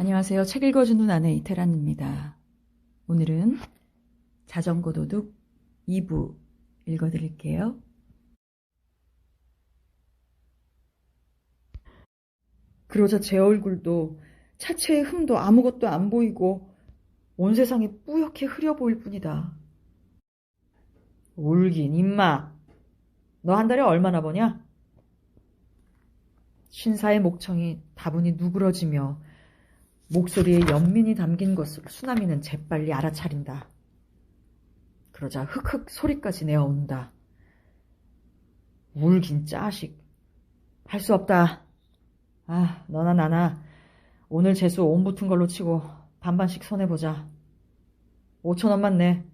안녕하세요. 책 읽어주는 아내 이태란입니다. 오늘은 자전거 도둑 2부 읽어드릴게요. 그러자 제 얼굴도 차체의 흠도 아무것도 안 보이고 온 세상이 뿌옇게 흐려 보일 뿐이다. 울긴 임마. 너 한 달에 얼마나 버냐? 신사의 목청이 다분히 누그러지며 목소리에 연민이 담긴 것을 수나미는 재빨리 알아차린다. 그러자 흑흑 소리까지 내어온다. 울긴 짜식. 할 수 없다. 너나 나나 오늘 재수 온 붙은 걸로 치고 반반씩 손해보자. 5,000원만 내.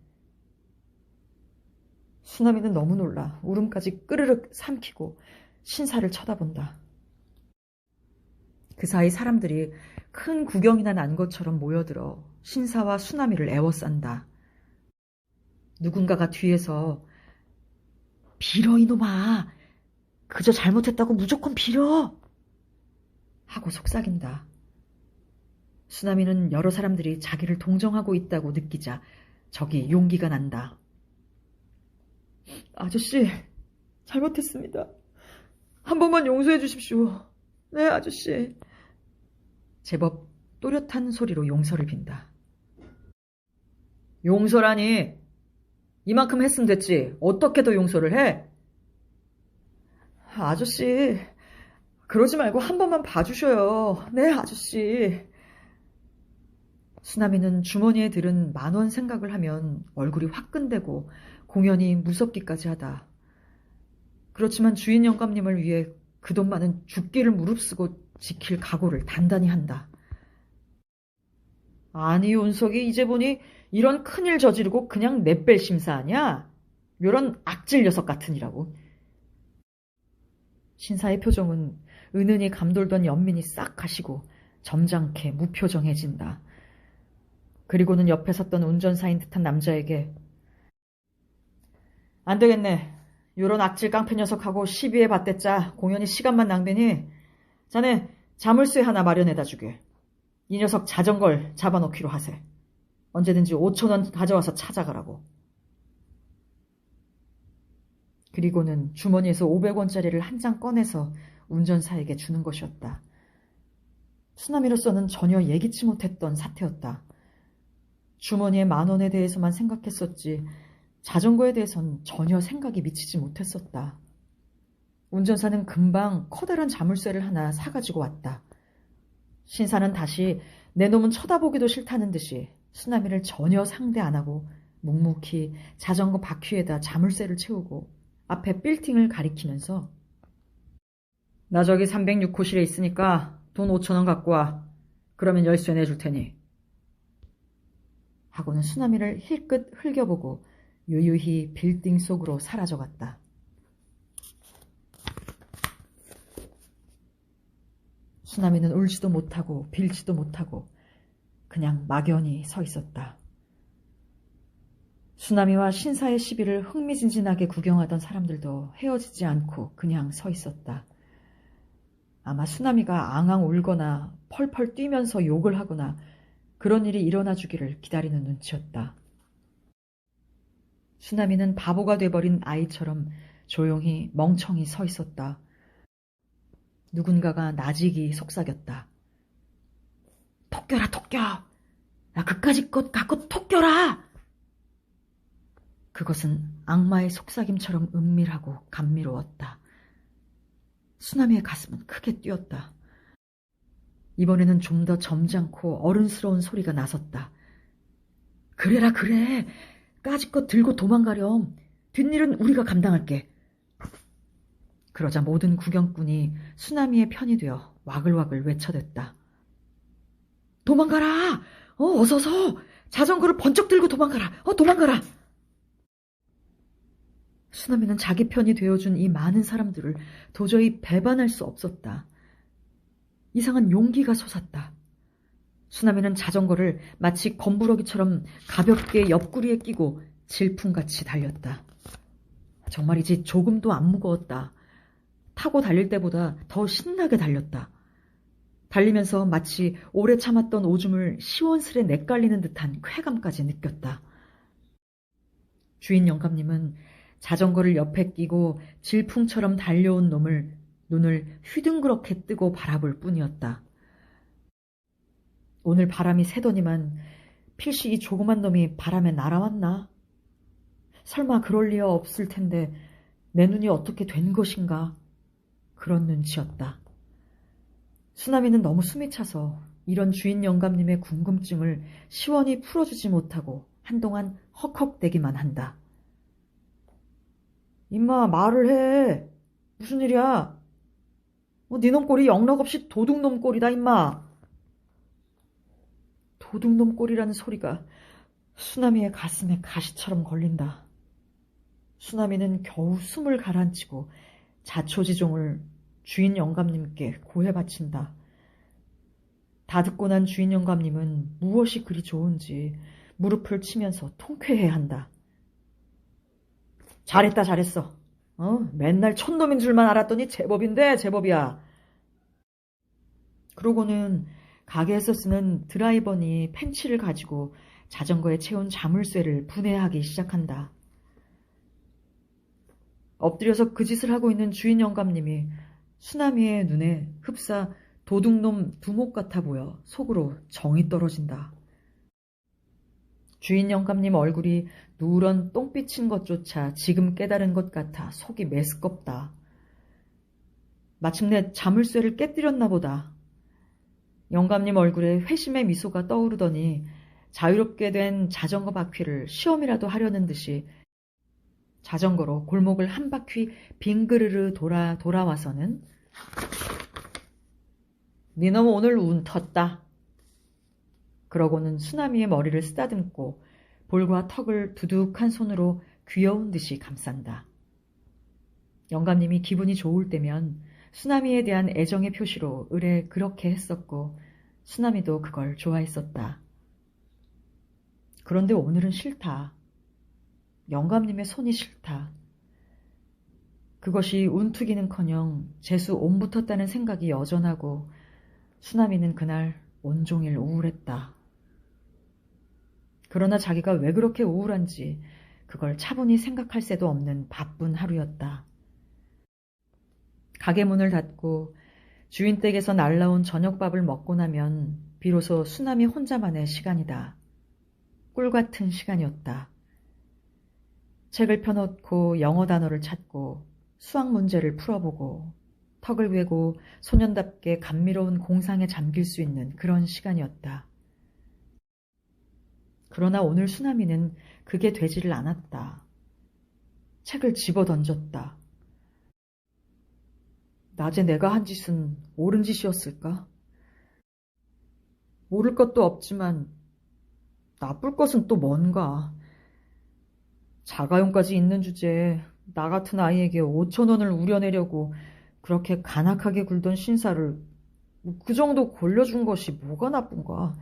수나미는 너무 놀라 울음까지 끄르륵 삼키고 신사를 쳐다본다. 그 사이 사람들이 큰 구경이나 난 것처럼 모여들어 신사와 수나미를 애워싼다. 누군가가 뒤에서 빌어 이놈아. 그저 잘못했다고 무조건 빌어. 하고 속삭인다. 수나미는 여러 사람들이 자기를 동정하고 있다고 느끼자 저기 용기가 난다. 아저씨, 잘못했습니다. 한 번만 용서해 주십시오. 네, 아저씨. 제법 또렷한 소리로 용서를 빈다. 용서라니. 이만큼 했으면 됐지. 어떻게 더 용서를 해? 아저씨, 그러지 말고 한 번만 봐주셔요. 네, 아저씨. 수나미는 주머니에 들은 10,000원 생각을 하면 얼굴이 화끈대고 공연히 무섭기까지 하다. 그렇지만 주인 영감님을 위해 그 돈만은 죽기를 무릅쓰고 지킬 각오를 단단히 한다. 아니 윤석이 이제 보니 이런 큰일 저지르고 그냥 내뺄 심사하냐? 요런 악질 녀석 같으니라고. 신사의 표정은 은은히 감돌던 연민이 싹 가시고 점잖게 무표정해진다. 그리고는 옆에 섰던 운전사인 듯한 남자에게 안 되겠네. 요런 악질 깡패 녀석하고 시비에 받댔자 공연히 시간만 낭비니 자네 자물쇠 하나 마련해다 주게. 이 녀석 자전거를 잡아놓기로 하세. 언제든지 5,000원 가져와서 찾아가라고. 그리고는 주머니에서 500원짜리를 한 장 꺼내서 운전사에게 주는 것이었다. 수나미로서는 전혀 예기치 못했던 사태였다. 주머니에 10,000원에 대해서만 생각했었지 자전거에 대해선 전혀 생각이 미치지 못했었다. 운전사는 금방 커다란 자물쇠를 하나 사가지고 왔다. 신사는 다시 내 놈은 쳐다보기도 싫다는 듯이 수나미를 전혀 상대 안 하고 묵묵히 자전거 바퀴에다 자물쇠를 채우고 앞에 빌딩을 가리키면서 나 저기 306호실에 있으니까 돈 5,000원 갖고 와. 그러면 열쇠 내줄 테니. 하고는 수나미를 힐끗 흘겨보고 유유히 빌딩 속으로 사라져갔다. 수나미는 울지도 못하고 빌지도 못하고 그냥 막연히 서 있었다. 수나미와 신사의 시비를 흥미진진하게 구경하던 사람들도 헤어지지 않고 그냥 서 있었다. 아마 수나미가 앙앙 울거나 펄펄 뛰면서 욕을 하거나 그런 일이 일어나 주기를 기다리는 눈치였다. 수나미는 바보가 돼버린 아이처럼 조용히 멍청이 서 있었다. 누군가가 나직이 속삭였다. 톡 껴라, 톡 껴! 나 그까짓 것 갖고 톡 껴라! 그것은 악마의 속삭임처럼 은밀하고 감미로웠다. 수나미의 가슴은 크게 뛰었다. 이번에는 좀 더 점잖고 어른스러운 소리가 나섰다. 그래라 그래. 까짓것 들고 도망가렴. 뒷일은 우리가 감당할게. 그러자 모든 구경꾼이 수나미의 편이 되어 와글와글 외쳐댔다. 도망가라. 어서서. 자전거를 번쩍 들고 도망가라. 도망가라. 수나미는 자기 편이 되어준 이 많은 사람들을 도저히 배반할 수 없었다. 이상한 용기가 솟았다. 수나미는 자전거를 마치 검부러기처럼 가볍게 옆구리에 끼고 질풍같이 달렸다. 정말이지 조금도 안 무거웠다. 타고 달릴 때보다 더 신나게 달렸다. 달리면서 마치 오래 참았던 오줌을 시원스레 내깔리는 듯한 쾌감까지 느꼈다. 주인 영감님은 자전거를 옆에 끼고 질풍처럼 달려온 놈을 눈을 휘둥그렇게 뜨고 바라볼 뿐이었다. 오늘 바람이 세더니만 필시 이 조그만 놈이 바람에 날아왔나? 설마 그럴 리가 없을 텐데 내 눈이 어떻게 된 것인가? 그런 눈치였다. 수나미는 너무 숨이 차서 이런 주인 영감님의 궁금증을 시원히 풀어주지 못하고 한동안 헉헉대기만 한다. 임마, 말을 해. 무슨 일이야? 니놈 꼴이 영락없이 도둑놈 꼴이다, 임마. 도둑놈 꼴이라는 소리가 수나미의 가슴에 가시처럼 걸린다. 수나미는 겨우 숨을 가라앉히고 자초지종을 주인 영감님께 고해 바친다. 다 듣고 난 주인 영감님은 무엇이 그리 좋은지 무릎을 치면서 통쾌해한다. 잘했다, 잘했어. 맨날 촌놈인 줄만 알았더니 제법인데, 제법이야. 그러고는 가게에서 쓰는 드라이버니 펜치를 가지고 자전거에 채운 자물쇠를 분해하기 시작한다. 엎드려서 그 짓을 하고 있는 주인 영감님이 수나미의 눈에 흡사 도둑놈 두목 같아 보여 속으로 정이 떨어진다. 주인 영감님 얼굴이 누런 똥빛인 것조차 지금 깨달은 것 같아 속이 메스껍다. 마침내 자물쇠를 깨뜨렸나 보다. 영감님 얼굴에 회심의 미소가 떠오르더니 자유롭게 된 자전거 바퀴를 시험이라도 하려는 듯이 자전거로 골목을 한 바퀴 빙그르르 돌아와서는 니놈 오늘 운 텄다. 그러고는 수나미의 머리를 쓰다듬고 볼과 턱을 두둑한 손으로 귀여운 듯이 감싼다. 영감님이 기분이 좋을 때면 수나미에 대한 애정의 표시로 의뢰 그렇게 했었고 수나미도 그걸 좋아했었다. 그런데 오늘은 싫다. 영감님의 손이 싫다. 그것이 운투기는커녕 재수 옴붙었다는 생각이 여전하고 수나미는 그날 온종일 우울했다. 그러나 자기가 왜 그렇게 우울한지 그걸 차분히 생각할 새도 없는 바쁜 하루였다. 가게 문을 닫고 주인 댁에서 날라온 저녁밥을 먹고 나면 비로소 수나미 혼자만의 시간이다. 꿀같은 시간이었다. 책을 펴놓고 영어 단어를 찾고 수학 문제를 풀어보고 턱을 괴고 소년답게 감미로운 공상에 잠길 수 있는 그런 시간이었다. 그러나 오늘 수나미는 그게 되지를 않았다. 책을 집어던졌다. 낮에 내가 한 짓은 옳은 짓이었을까? 모를 것도 없지만 나쁠 것은 또 뭔가. 자가용까지 있는 주제에 나 같은 아이에게 5,000원을 우려내려고 그렇게 간악하게 굴던 신사를 그 정도 골려준 것이 뭐가 나쁜가.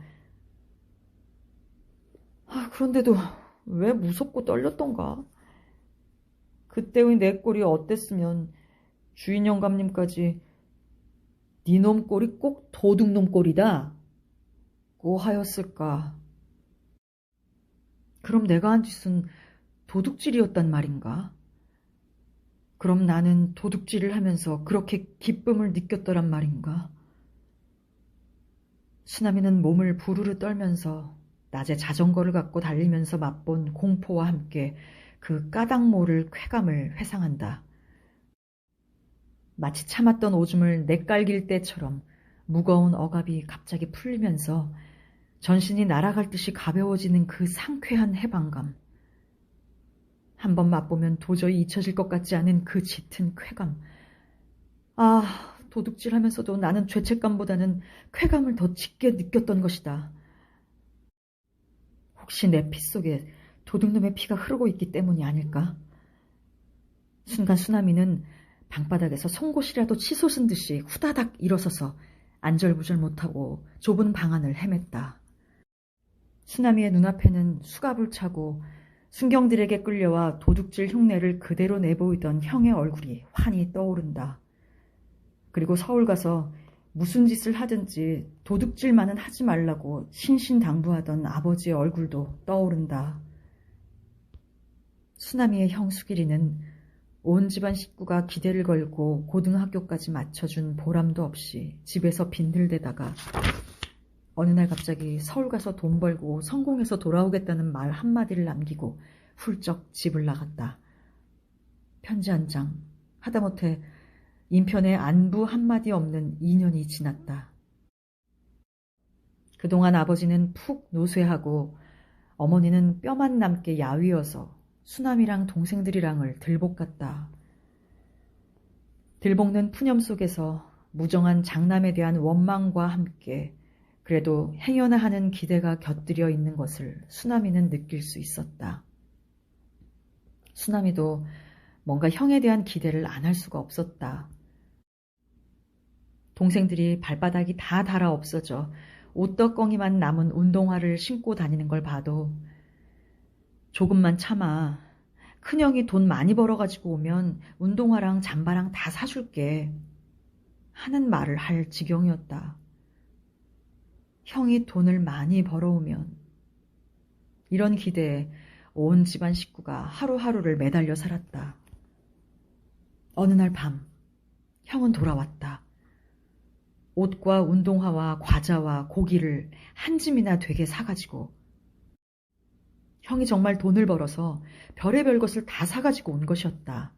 그런데도 왜 무섭고 떨렸던가. 그때의 내 꼴이 어땠으면 주인 영감님까지 니놈 꼴이 꼭 도둑놈 꼴이다 고 하였을까. 그럼 내가 한 짓은 도둑질이었단 말인가? 그럼 나는 도둑질을 하면서 그렇게 기쁨을 느꼈더란 말인가? 수나미는 몸을 부르르 떨면서 낮에 자전거를 갖고 달리면서 맛본 공포와 함께 그 까닭 모를 쾌감을 회상한다. 마치 참았던 오줌을 내깔길 때처럼 무거운 억압이 갑자기 풀리면서 전신이 날아갈 듯이 가벼워지는 그 상쾌한 해방감. 한번 맛보면 도저히 잊혀질 것 같지 않은 그 짙은 쾌감. 도둑질하면서도 나는 죄책감보다는 쾌감을 더 짙게 느꼈던 것이다. 혹시 내 피 속에 도둑놈의 피가 흐르고 있기 때문이 아닐까? 순간 수나미는 방바닥에서 송곳이라도 치솟은 듯이 후다닥 일어서서 안절부절 못하고 좁은 방 안을 헤맸다. 수나미의 눈앞에는 수갑을 차고 순경들에게 끌려와 도둑질 흉내를 그대로 내보이던 형의 얼굴이 환히 떠오른다. 그리고 서울 가서 무슨 짓을 하든지 도둑질만은 하지 말라고 신신당부하던 아버지의 얼굴도 떠오른다. 수남이의 형 수길이는 온 집안 식구가 기대를 걸고 고등학교까지 맞춰준 보람도 없이 집에서 빈들대다가 어느 날 갑자기 서울 가서 돈 벌고 성공해서 돌아오겠다는 말 한마디를 남기고 훌쩍 집을 나갔다. 편지 한 장, 하다못해 인편에 안부 한마디 없는 2년이 지났다. 그동안 아버지는 푹 노쇠하고 어머니는 뼈만 남게 야위어서 수남이랑 동생들이랑을 들볶았다. 들볶는 푸념 속에서 무정한 장남에 대한 원망과 함께 그래도 행여나 하는 기대가 곁들여 있는 것을 수남이는 느낄 수 있었다. 수남이도 뭔가 형에 대한 기대를 안 할 수가 없었다. 동생들이 발바닥이 다 닳아 없어져 옷떡거기만 남은 운동화를 신고 다니는 걸 봐도 조금만 참아. 큰형이 돈 많이 벌어가지고 오면 운동화랑 잠바랑 다 사줄게. 하는 말을 할 지경이었다. 형이 돈을 많이 벌어오면 이런 기대에 온 집안 식구가 하루하루를 매달려 살았다. 어느 날 밤 형은 돌아왔다. 옷과 운동화와 과자와 고기를 한 짐이나 되게 사가지고 형이 정말 돈을 벌어서 별의별 것을 다 사가지고 온 것이었다.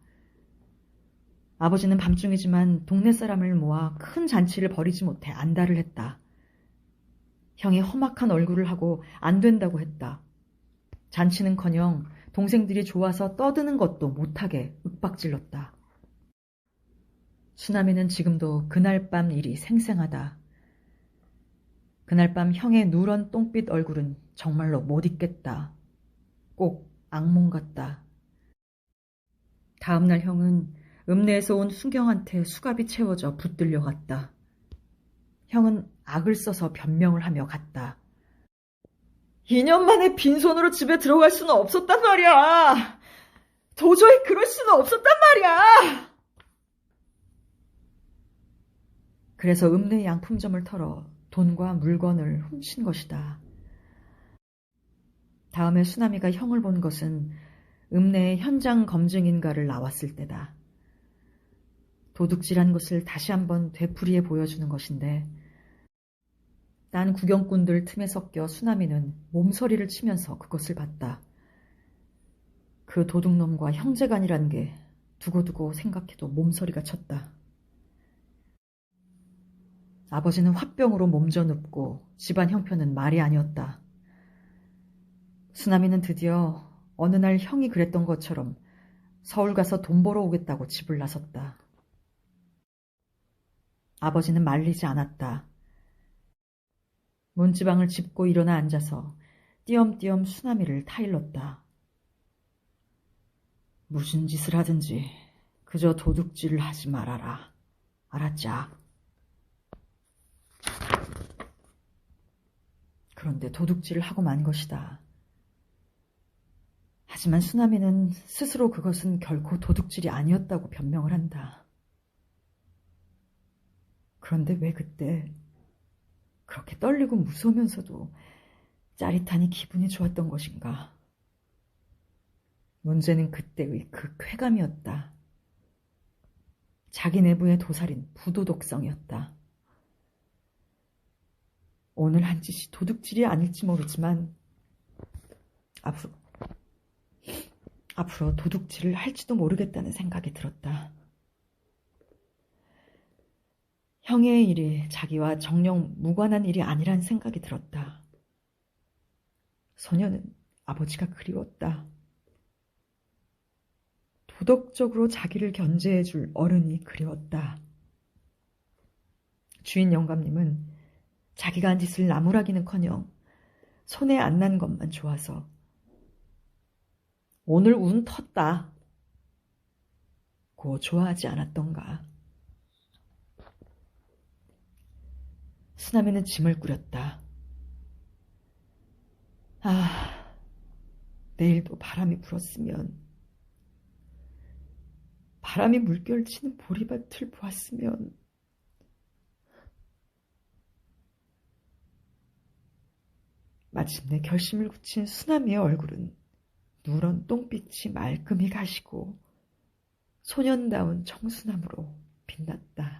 아버지는 밤중이지만 동네 사람을 모아 큰 잔치를 벌이지 못해 안달을 했다. 형이 험악한 얼굴을 하고 안 된다고 했다. 잔치는커녕 동생들이 좋아서 떠드는 것도 못하게 윽박질렀다. 수남이는 지금도 그날 밤 일이 생생하다. 그날 밤 형의 누런 똥빛 얼굴은 정말로 못 잊겠다. 꼭 악몽 같다. 다음날 형은 읍내에서 온 순경한테 수갑이 채워져 붙들려 갔다. 형은 악을 써서 변명을 하며 갔다. 2년 만에 빈손으로 집에 들어갈 수는 없었단 말이야. 도저히 그럴 수는 없었단 말이야. 그래서 읍내 양품점을 털어 돈과 물건을 훔친 것이다. 다음에 수남이가 형을 본 것은 읍내의 현장 검증인가를 나왔을 때다. 도둑질한 것을 다시 한번 되풀이해 보여주는 것인데 딴 구경꾼들 틈에 섞여 수남이는 몸서리를 치면서 그것을 봤다. 그 도둑놈과 형제간이란 게 두고두고 생각해도 몸서리가 쳤다. 아버지는 화병으로 몸져 눕고 집안 형편은 말이 아니었다. 수남이는 드디어 어느 날 형이 그랬던 것처럼 서울 가서 돈 벌어 오겠다고 집을 나섰다. 아버지는 말리지 않았다. 문지방을 짚고 일어나 앉아서 띄엄띄엄 수남이를 타일렀다. 무슨 짓을 하든지 그저 도둑질을 하지 말아라. 알았자? 그런데 도둑질을 하고 만 것이다. 하지만 수남이는 스스로 그것은 결코 도둑질이 아니었다고 변명을 한다. 그런데 왜 그때 그렇게 떨리고 무서우면서도 짜릿하니 기분이 좋았던 것인가? 문제는 그때의 그 쾌감이었다. 자기 내부의 도살인 부도덕성이었다. 오늘 한 짓이 도둑질이 아닐지 모르지만 앞으로 도둑질을 할지도 모르겠다는 생각이 들었다. 형의 일이 자기와 정녕 무관한 일이 아니란 생각이 들었다. 소녀는 아버지가 그리웠다. 도덕적으로 자기를 견제해줄 어른이 그리웠다. 주인 영감님은 자기가 한 짓을 나무라기는커녕 손에 안 난 것만 좋아서 오늘 운 텄다 고 좋아하지 않았던가. 수남이는 짐을 꾸렸다. 내일도 바람이 불었으면, 바람이 물결치는 보리밭을 보았으면, 마침내 결심을 굳힌 수나미의 얼굴은 누런 똥빛이 말끔히 가시고 소년다운 청순함으로 빛났다.